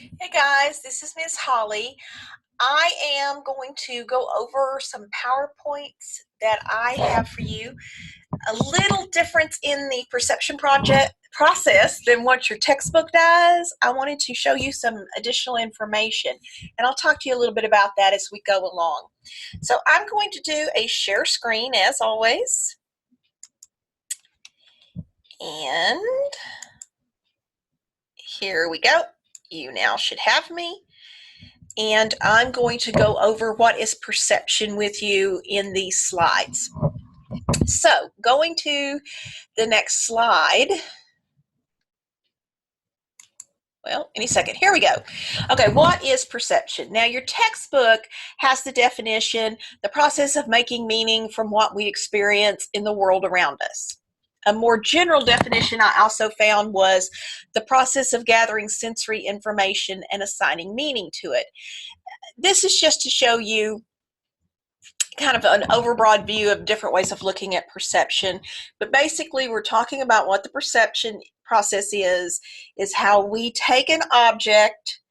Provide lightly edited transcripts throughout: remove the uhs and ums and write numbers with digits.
Hey guys, this is Miss Holly. I am going to go over some PowerPoints that I have for you. A little difference in the perception project process than what your textbook does. I wanted to show you some additional information, and I'll talk to you a little bit about that as we go along. So I'm going to do a share screen as always. And here we go. You now should have me. And I'm going to go over what is perception with you in these slides. So going to the next slide. Well, any second. Here we go. Okay, what is perception? Now, your textbook has the definition, the process of making meaning from what we experience in the world around us. A more general definition I also found was the process of gathering sensory information and assigning meaning to it. This is just to show you kind of an overbroad view of different ways of looking at perception. But basically, we're talking about what the perception process is how we take an object,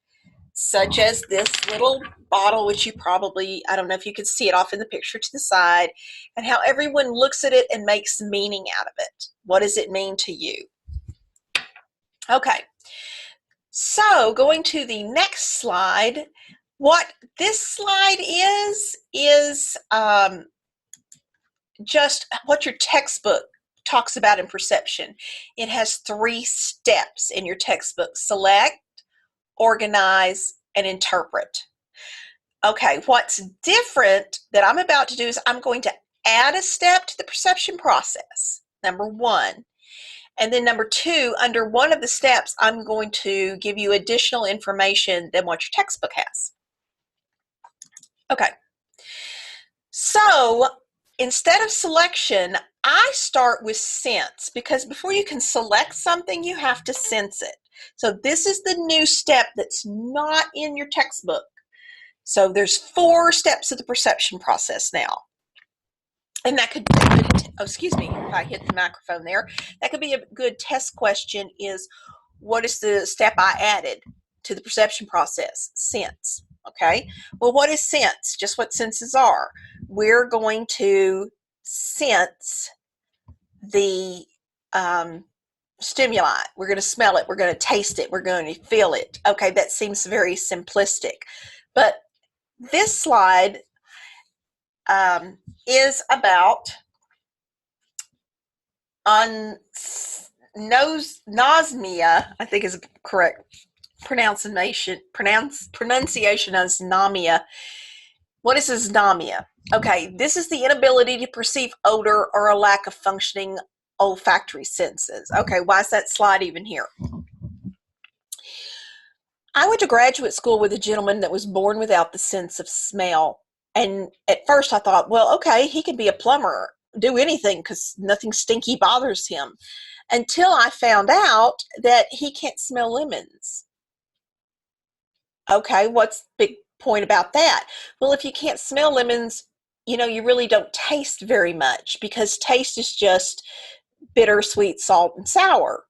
such as this little bottle, which you probably, I don't know if you can see it off in the picture to the side, and how everyone looks at it and makes meaning out of it. What does it mean to you? Okay, so going to the next slide, what this slide is just what your textbook talks about in perception. It has 3 steps in your textbook: select, organize, and interpret. Okay, what's different that I'm about to do is I'm going to add a step to the perception process, number 1. And then number 2, under one of the steps, I'm going to give you additional information than what your textbook has. Okay, so instead of selection, I start with sense, because before you can select something, you have to sense it. So this is the new step that's not in your textbook. So there's 4 steps of the perception process now. And that could, oh, excuse me, if I hit the microphone there, that could be a good test question is, what is the step I added to the perception process? Sense. Okay, well, what is sense? Just what senses are. We're going to sense the stimuli. We're going to smell it. We're going to taste it. We're going to feel it. Okay, that seems very simplistic. But this slide is about anosmia, I think is correct pronunciation as anomia. What is anosmia? Okay, this is the inability to perceive odor or a lack of functioning olfactory senses. Okay, why is that slide even here? I went to graduate school with a gentleman that was born without the sense of smell. And at first I thought, well, okay, he could be a plumber, do anything because nothing stinky bothers him. Until I found out that he can't smell lemons. Okay, what's the big point about that? Well, if you can't smell lemons, you really don't taste very much, because taste is just bitter, sweet, salt, and sour.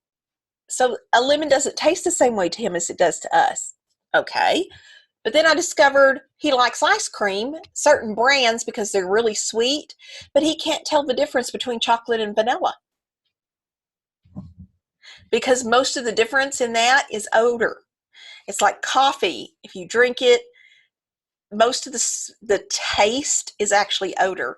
So a lemon doesn't taste the same way to him as it does to us. Okay, but then I discovered he likes ice cream, certain brands, because they're really sweet, but he can't tell the difference between chocolate and vanilla, because most of the difference in that is odor. It's like coffee. If you drink it, most of the taste is actually odor.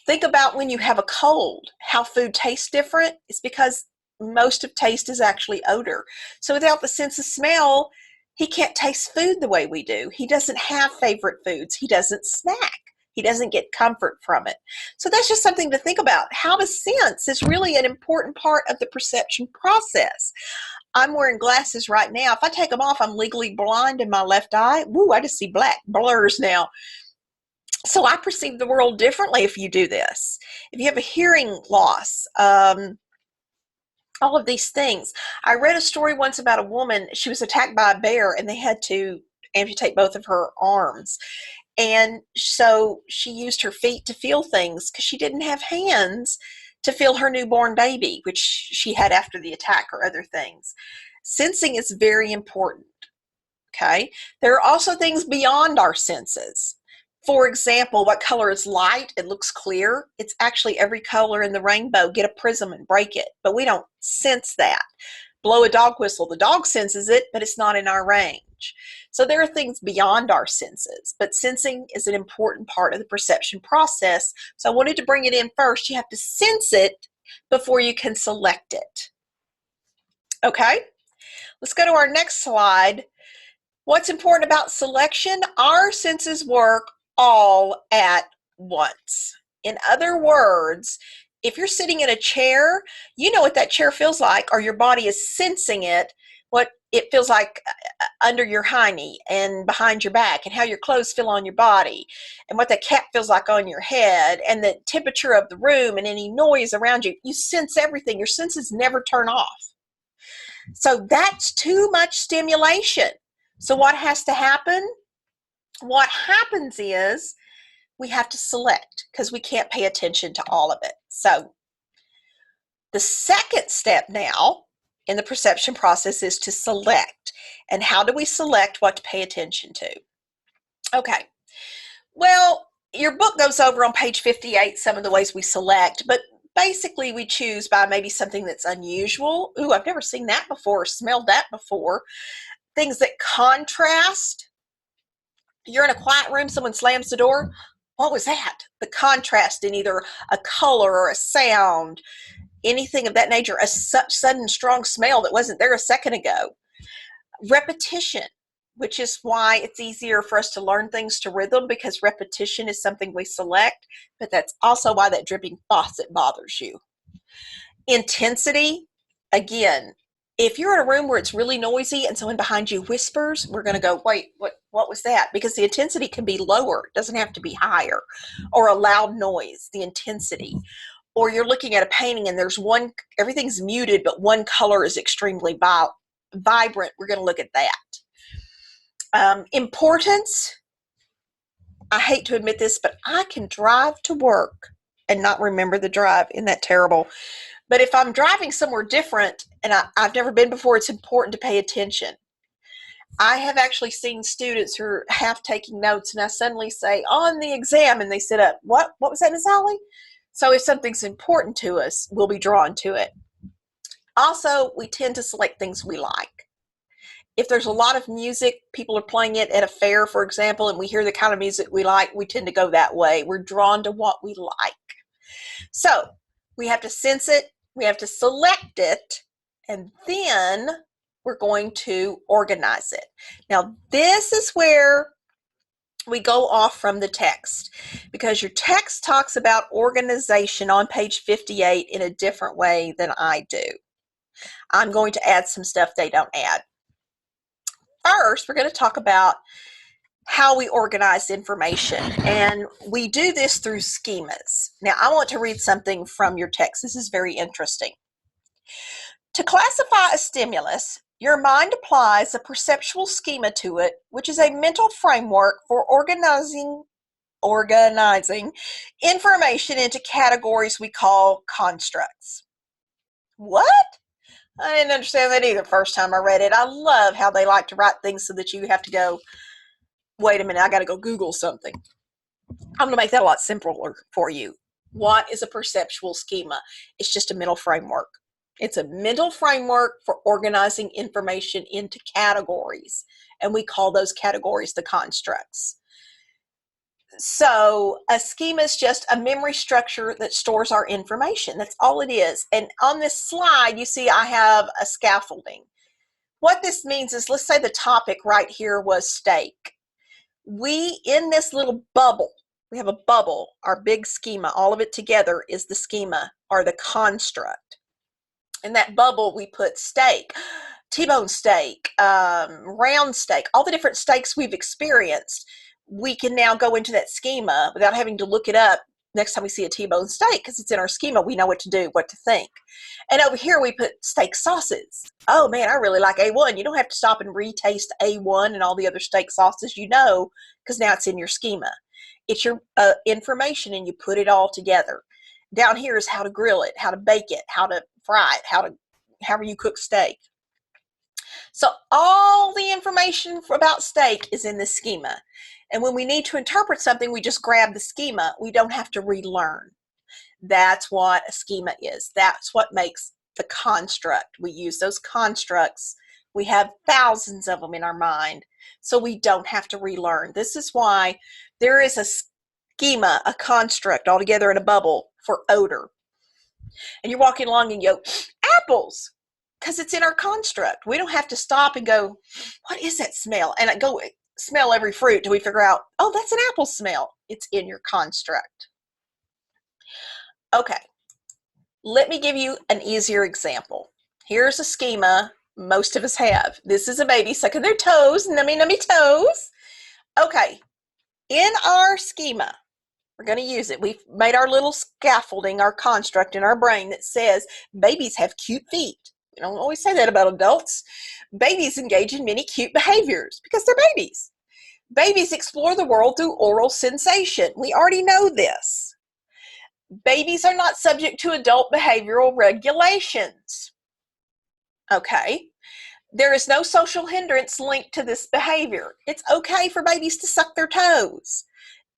Think about when you have a cold, how food tastes different. It's because most of taste is actually odor. So without the sense of smell, he can't taste food the way we do. He doesn't have favorite foods. He doesn't snack. He doesn't get comfort from it. So that's just something to think about. How to sense is really an important part of the perception process. I'm wearing glasses right now. If I take them off, I'm legally blind in my left eye. Woo, I just see black blurs now. So I perceive the world differently if you do this. If you have a hearing loss, all of these things. I read a story once about a woman. She was attacked by a bear and they had to amputate both of her arms. And so she used her feet to feel things because she didn't have hands to feel her newborn baby, which she had after the attack, or other things. Sensing is very important. Okay. There are also things beyond our senses. For example, what color is light? It looks clear. It's actually every color in the rainbow. Get a prism and break it, but we don't sense that. Blow a dog whistle. The dog senses it, but it's not in our range. So there are things beyond our senses, but sensing is an important part of the perception process. So I wanted to bring it in first. You have to sense it before you can select it. Okay, let's go to our next slide. What's important about selection? Our senses work all at once. In other words, if you're sitting in a chair, you know what that chair feels like, or your body is sensing it, what it feels like under your hiney and behind your back, and how your clothes feel on your body, and what the cap feels like on your head, and the temperature of the room, and any noise around you. You sense everything. Your senses never turn off. So that's too much stimulation. So what has to happen? What happens is we have to select because we can't pay attention to all of it. So the second step now in the perception process is to select. And how do we select what to pay attention to? Okay, well, your book goes over on page 58 some of the ways we select, but basically we choose by maybe something that's unusual. Ooh, I've never seen that before or smelled that before. Things that contrast. You're in a quiet room, someone slams the door. What was that? The contrast in either a color or a sound, anything of that nature, a such sudden strong smell that wasn't there a second ago. Repetition, which is why it's easier for us to learn things to rhythm, because repetition is something we select, but that's also why that dripping faucet bothers you. Intensity, again, if you're in a room where it's really noisy and someone behind you whispers, we're going to go, wait, what was that? Because the intensity can be lower. It doesn't have to be higher. Or a loud noise, the intensity. Or you're looking at a painting and there's everything's muted, but one color is extremely vibrant. We're going to look at that. Importance. I hate to admit this, but I can drive to work and not remember the drive. Isn't that terrible? But if I'm driving somewhere different and I've never been before, it's important to pay attention. I have actually seen students who are half taking notes, and I suddenly say, on the exam, and they sit up. What was that, Ms. Holly? So if something's important to us, we'll be drawn to it. Also, we tend to select things we like. If there's a lot of music, people are playing it at a fair, for example, and we hear the kind of music we like, we tend to go that way. We're drawn to what we like. So we have to sense it, we have to select it, and then we're going to organize it. Now, this is where we go off from the text, because your text talks about organization on page 58 in a different way than I do. I'm going to add some stuff they don't add. First, we're going to talk about how we organize information, and we do this through schemas. Now, I want to read something from your text. This is very interesting. To classify a stimulus, your mind applies a perceptual schema to it, which is a mental framework for organizing information into categories we call constructs. What? I didn't understand that either first time I read it. I love how they like to write things so that you have to go, wait a minute, I got to go Google something. I'm going to make that a lot simpler for you. What is a perceptual schema? It's just a mental framework. It's a mental framework for organizing information into categories, and we call those categories the constructs. So a schema is just a memory structure that stores our information. That's all it is. And on this slide, you see I have a scaffolding. What this means is, let's say the topic right here was steak. We, in this little bubble, we have a bubble, our big schema, all of it together is the schema or the construct. In that bubble, we put steak, T-bone steak, round steak, all the different steaks we've experienced. We can now go into that schema without having to look it up next time we see a T-bone steak, because it's in our schema. We know what to do, what to think. And over here, we put steak sauces. Oh, man, I really like A1. You don't have to stop and retaste A1 and all the other steak sauces, you know, because now it's in your schema. It's your information, and you put it all together. Down here is how to grill it, how to bake it, how to fry it, however you cook steak. So all the information information about steak is in the schema. And when we need to interpret something, we just grab the schema. We don't have to relearn. That's what a schema is. That's what makes the construct. We use those constructs. We have thousands of them in our mind, so we don't have to relearn. This is why there is a schema, a construct altogether in a bubble for odor. And you're walking along and you go, apples, because it's in our construct. We don't have to stop and go, what is that smell? And I go smell every fruit till we figure out, oh, that's an apple smell. It's in your construct. Okay, let me give you an easier example. Here's a schema most of us have. This is a baby sucking their toes, nummy, nummy toes. Okay, in our schema, we're going to use it. We've made our little scaffolding, our construct in our brain that says babies have cute feet. We don't always say that about adults. Babies engage in many cute behaviors because they're babies. Babies explore the world through oral sensation. We already know this. Babies are not subject to adult behavioral regulations. Okay. There is no social hindrance linked to this behavior. It's okay for babies to suck their toes.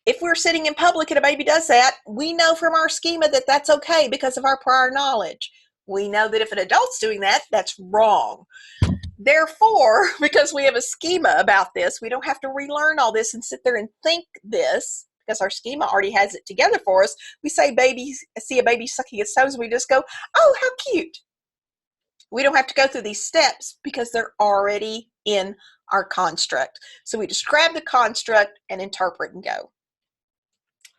If we're sitting in public and a baby does that, we know from our schema that that's okay because of our prior knowledge. We know that if an adult's doing that, that's wrong. Therefore, because we have a schema about this, we don't have to relearn all this and sit there and think this, because our schema already has it together for us. We say see a baby sucking its toes, and we just go, oh, how cute. We don't have to go through these steps because they're already in our construct. So we just grab the construct and interpret and go.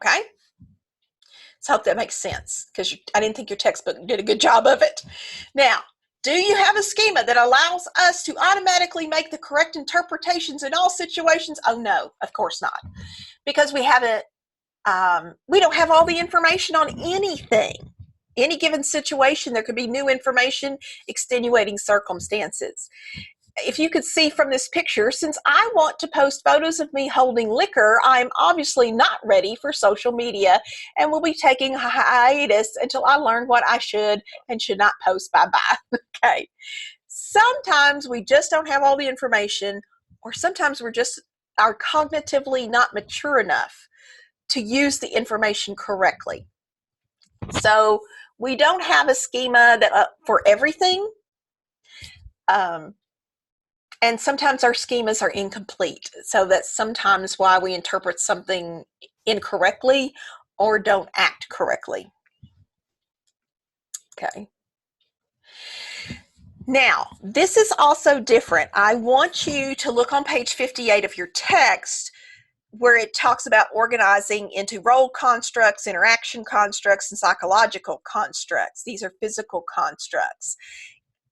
Okay? So I hope that makes sense, because I didn't think your textbook did a good job of it. Now, do you have a schema that allows us to automatically make the correct interpretations in all situations? Oh, no, of course not. Because we haven't, we don't have all the information on anything. Any given situation, there could be new information, extenuating circumstances. If you could see from this picture, since I want to post photos of me holding liquor, I'm obviously not ready for social media and will be taking a hiatus until I learn what I should and should not post. Bye-bye. Okay. Sometimes we just don't have all the information, or sometimes we're just are cognitively not mature enough to use the information correctly. So we don't have a schema that for everything. And sometimes our schemas are incomplete. So that's sometimes why we interpret something incorrectly or don't act correctly. Okay. Now, this is also different. I want you to look on page 58 of your text, where it talks about organizing into role constructs, interaction constructs, and psychological constructs. These are physical constructs.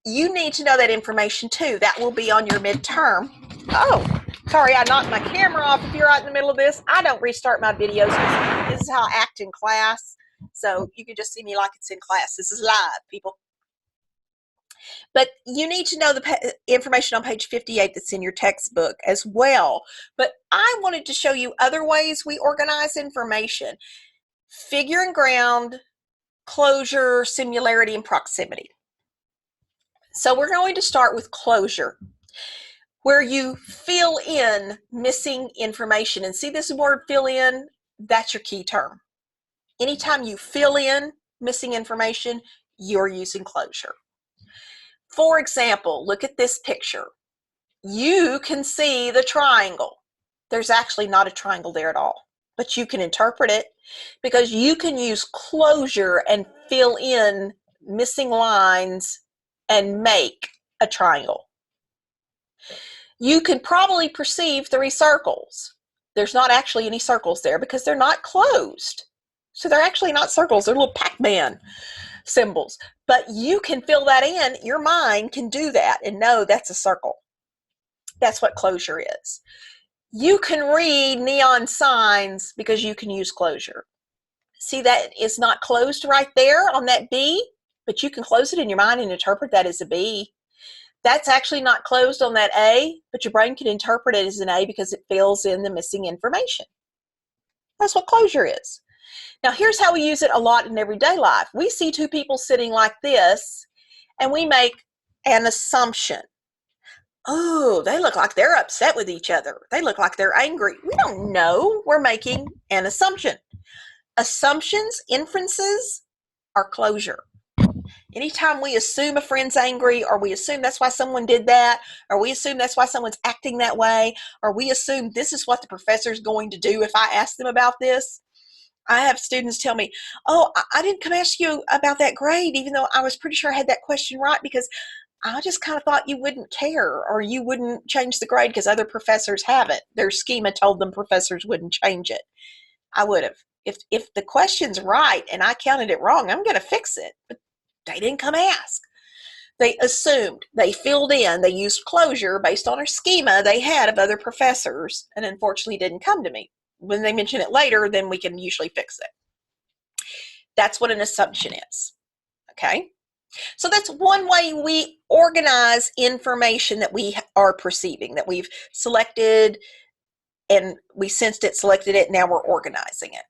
You need to know that information too. That will be on your midterm. Oh, sorry, I knocked my camera off. If you're right in the middle of this, I don't restart my videos. This is how I act in class. So you can just see me like it's in class. This is live, people. But you need to know the information on page 58 that's in your textbook as well. But I wanted to show you other ways we organize information. Figure and ground, closure, similarity, and proximity. So we're going to start with closure, where you fill in missing information. And see this word fill in? That's your key term. Anytime you fill in missing information, you're using closure. For example, look at this picture. You can see the triangle. There's actually not a triangle there at all, but you can interpret it because you can use closure and fill in missing lines and make a triangle. You can probably perceive 3 circles. There's not actually any circles there because they're not closed. So they're actually not circles, they're little Pac-Man symbols. But you can fill that in, your mind can do that and know that's a circle. That's what closure is. You can read neon signs because you can use closure. See, that is not closed right there on that B, but you can close it in your mind and interpret that as a B. That's actually not closed on that A, but your brain can interpret it as an A because it fills in the missing information. That's what closure is. Now, here's how we use it a lot in everyday life. We see 2 people sitting like this, and we make an assumption. Oh, they look like they're upset with each other. They look like they're angry. We don't know. We're making an assumption. Assumptions, inferences, are closure. Anytime we assume a friend's angry, or we assume that's why someone did that, or we assume that's why someone's acting that way, or we assume this is what the professor's going to do if I ask them about this. I have students tell me, oh, I didn't come ask you about that grade, even though I was pretty sure I had that question right, because I just kind of thought you wouldn't care, or you wouldn't change the grade because other professors haven't. Their schema told them professors wouldn't change it. I would have. If the question's right and I counted it wrong, I'm going to fix it. But they didn't come ask. They assumed, they filled in, they used closure based on a schema they had of other professors, and unfortunately didn't come to me. When they mention it later, then we can usually fix it. That's what an assumption is. Okay? So that's one way we organize information that we are perceiving, that we've selected and we sensed it, selected it, now we're organizing it.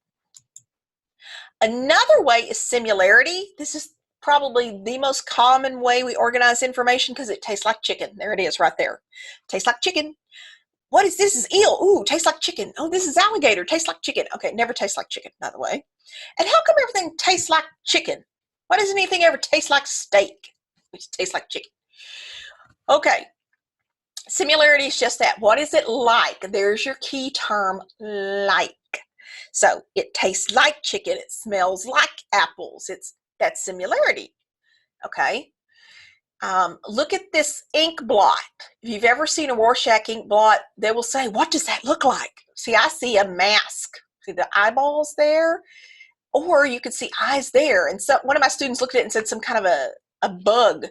Another way is similarity. This is probably the most common way we organize information because it tastes like chicken. There it is right there. Tastes like chicken. What is this? Is eel. Ooh, tastes like chicken. Oh, this is alligator. Tastes like chicken. Okay, it never tastes like chicken, by the way. And how come everything tastes like chicken? Why doesn't anything ever taste like steak, which tastes like chicken? Okay, similarity is just that. What is it like? There's your key term, like. So it tastes like chicken. It smells like apples. That's similarity. Okay. Look at this ink blot. If you've ever seen a Rorschach ink blot, they will say, what does that look like? See, I see a mask. See the eyeballs there? Or you could see eyes there. And so one of my students looked at it and said some kind of a bug,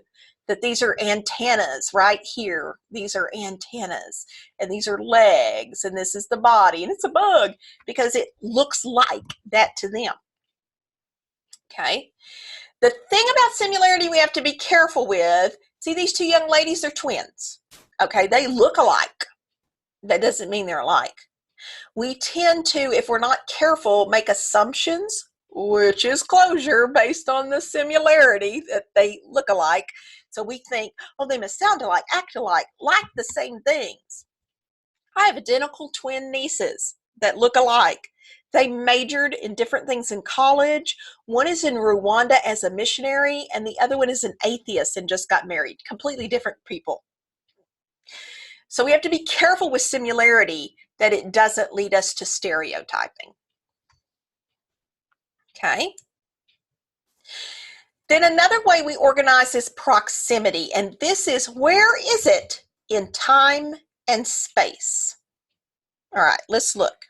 that these are antennas right here. These are antennas, and these are legs, and this is the body, and it's a bug because it looks like that to them. Okay. The thing about similarity we have to be careful with, see these two young ladies, they're twins. Okay, they look alike. That doesn't mean they're alike. We tend to, if we're not careful, make assumptions, which is closure, based on the similarity that they look alike. So we think, oh, they must sound alike, act alike, like the same things. I have identical twin nieces that look alike. They majored in different things in college. One is in Rwanda as a missionary, and the other one is an atheist and just got married. Completely different people. So we have to be careful with similarity that it doesn't lead us to stereotyping. Okay. Then another way we organize is proximity, and this is where is it in time and space. All right, let's look.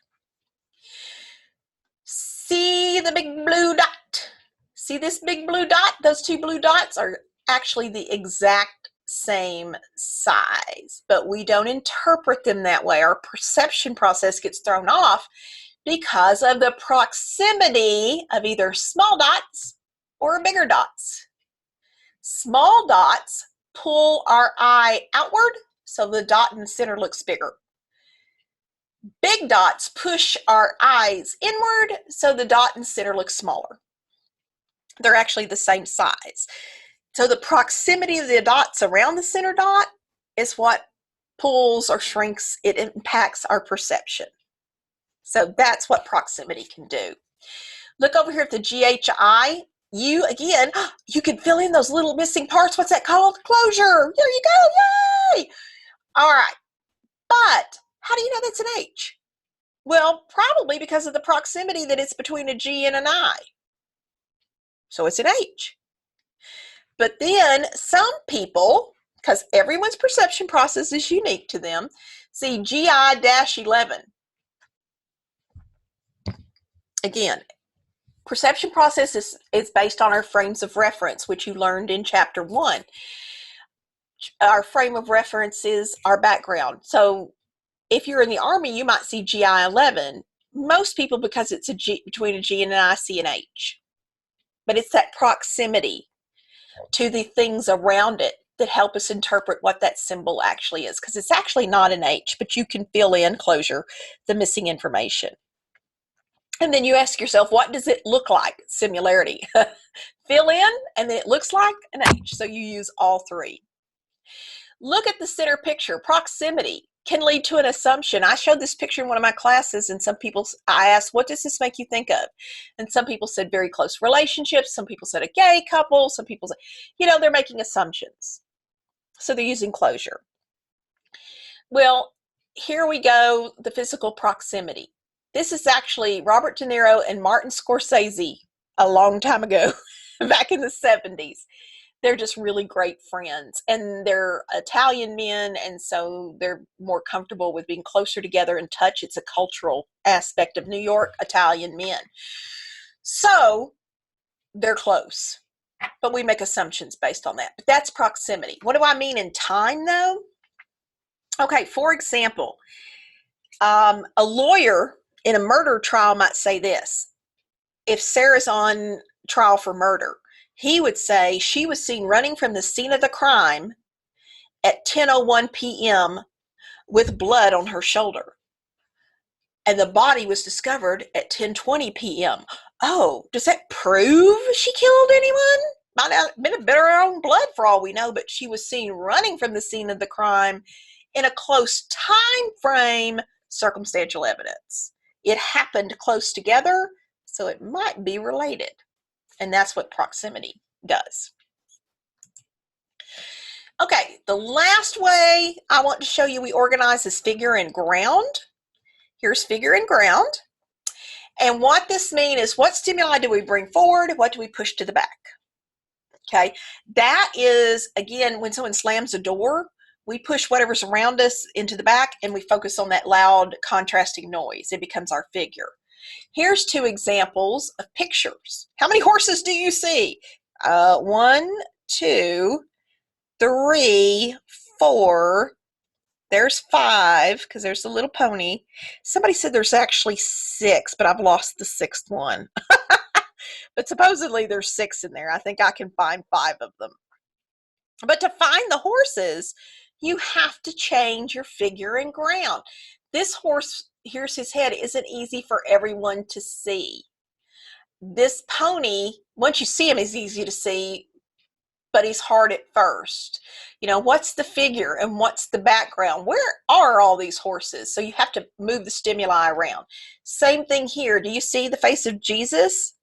See the big blue dot? See this big blue dot? Those two blue dots are actually the exact same size, but we don't interpret them that way. Our perception process gets thrown off because of the proximity of either small dots or bigger dots. Small dots pull our eye outward, so the dot in the center looks bigger. Big dots push our eyes inward, so the dot in the center looks smaller. They're actually the same size. So the proximity of the dots around the center dot is what pulls or shrinks, it impacts our perception. So that's what proximity can do. Look over here at the GHI. Again, you can fill in those little missing parts. What's that called? Closure. There you go. Yay! All right. But how do you know that's an H? Well, probably because of the proximity that it's between a G and an I. So it's an H. But then some people, because everyone's perception process is unique to them, see GI-11. Again, perception process is based on our frames of reference, which you learned in chapter 1. Our frame of reference is our background. So if you're in the Army, you might see GI-11. Most people, because it's a G, between a G and an I, see an H. But it's that proximity to the things around it that help us interpret what that symbol actually is, because it's actually not an H, but you can fill in closure, the missing information. And then you ask yourself, what does it look like? Similarity. Fill in, and then it looks like an H. So you use all three. Look at the center picture. Proximity can lead to an assumption. I showed this picture in one of my classes, and I asked, what does this make you think of? And some people said very close relationships. Some people said a gay couple. Some people said, they're making assumptions. So they're using closure. Well, here we go, the physical proximity. This is actually Robert De Niro and Martin Scorsese a long time ago, back in the 70s. They're just really great friends, and they're Italian men, and so they're more comfortable with being closer together in touch. It's a cultural aspect of New York Italian men. So they're close, but we make assumptions based on that. But that's proximity. What do I mean in time, though? Okay, for example, a lawyer in a murder trial might say this. If Sarah's on trial for murder, he would say she was seen running from the scene of the crime at 10:01 p.m. with blood on her shoulder. And the body was discovered at 10:20 p.m. Oh, does that prove she killed anyone? Might not have been her own blood for all we know, but she was seen running from the scene of the crime in a close time frame, circumstantial evidence. It happened close together, so it might be related. And that's what proximity does. Okay, the last way I want to show you we organize is figure and ground. Here's figure and ground. And what this means is, what stimuli do we bring forward? What do we push to the back? Okay, that is, again, when someone slams a door, we push whatever's around us into the back, and we focus on that loud contrasting noise. It becomes our figure. Here's two examples of pictures. How many horses do you see? 1, 2, 3, 4. There's 5, because there's the little pony. Somebody said there's actually 6, but I've lost the 6th one. But supposedly there's 6 in there. I think I can find 5 of them. But to find the horses, you have to change your figure and ground. This horse, here's his head, isn't easy for everyone to see. This pony, once you see him, is easy to see, but he's hard at first. What's the figure and what's the background? Where are all these horses? So you have to move the stimuli around. Same thing here. Do you see the face of Jesus?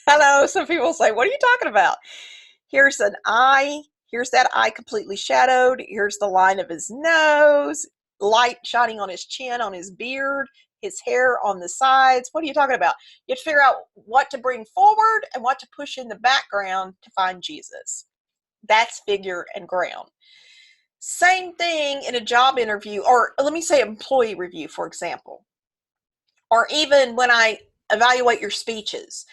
I know some people say, what are you talking about? Here's an eye. Here's that eye completely shadowed. Here's the line of his nose, light shining on his chin, on his beard, his hair on the sides. What are you talking about? You have to figure out what to bring forward and what to push in the background to find Jesus. That's figure and ground. Same thing in a job interview, or let me say employee review, for example, or even when I evaluate your speeches.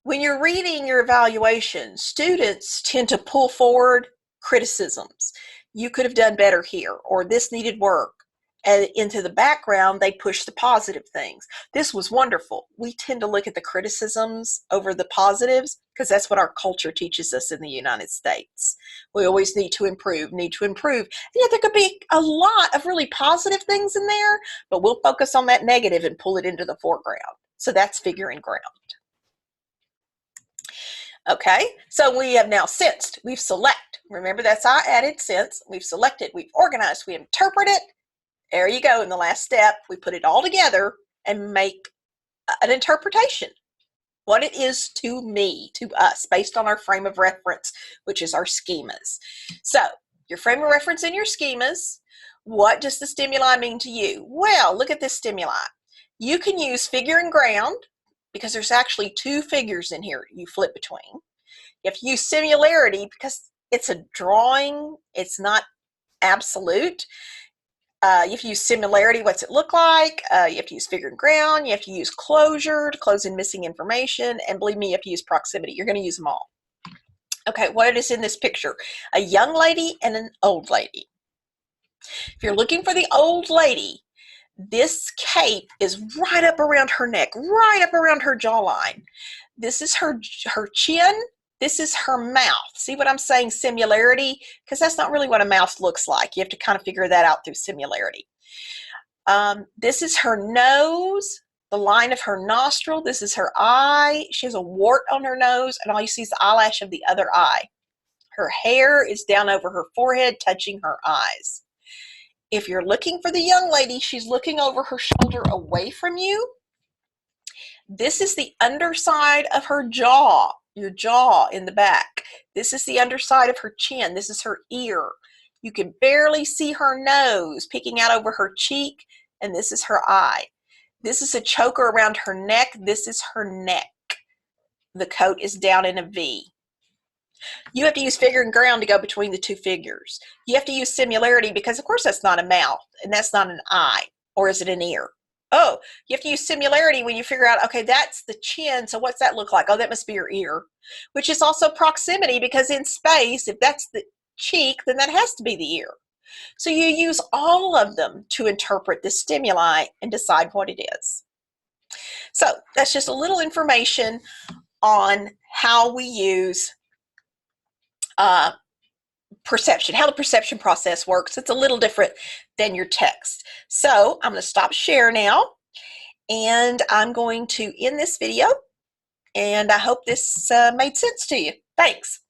When you're reading your evaluation, students tend to pull forward criticisms. You could have done better here, or this needed work. And into the background, they push the positive things. This was wonderful. We tend to look at the criticisms over the positives because that's what our culture teaches us in the United States. We always need to improve, And yet there could be a lot of really positive things in there, but we'll focus on that negative and pull it into the foreground. So that's figure and ground. Okay, so we have now sensed, we've select. Remember, that's our added sense. We've selected, we've organized, we interpret it. There you go. In the last step, we put it all together and make an interpretation. What it is to me, to us, based on our frame of reference, which is our schemas. So your frame of reference and your schemas, what does the stimuli mean to you? Well, look at this stimuli. You can use figure and ground, because there's actually 2 figures in here you flip between. You have to use similarity because it's a drawing, it's not absolute. You have to use similarity, what's it look like? You have to use figure and ground, you have to use closure to close in missing information, and believe me, you have to use proximity. You're going to use them all. Okay, what is in this picture? A young lady and an old lady. If you're looking for the old lady, this cape is right up around her neck, right up around her jawline. This is her chin. This is her mouth. See what I'm saying? Similarity, because that's not really what a mouth looks like. You have to kind of figure that out through similarity. This is her nose, the line of her nostril. This is her eye. She has a wart on her nose, and all you see is the eyelash of the other eye. Her hair is down over her forehead, touching her eyes. If you're looking for the young lady, she's looking over her shoulder away from you. This is the underside of her jaw, your jaw in the back. This is the underside of her chin. This is her ear. You can barely see her nose peeking out over her cheek, and this is her eye. This is a choker around her neck. This is her neck. The coat is down in a V. You have to use figure and ground to go between the two figures. You have to use similarity because, of course, that's not a mouth, and that's not an eye, or is it an ear? Oh, you have to use similarity when you figure out, okay, that's the chin, so what's that look like? Oh, that must be your ear, which is also proximity because in space, if that's the cheek, then that has to be the ear. So you use all of them to interpret the stimuli and decide what it is. So that's just a little information on how we use perception, how the perception process works. It's a little different than your text. So I'm going to stop share now, and I'm going to end this video, and I hope this made sense to you. Thanks.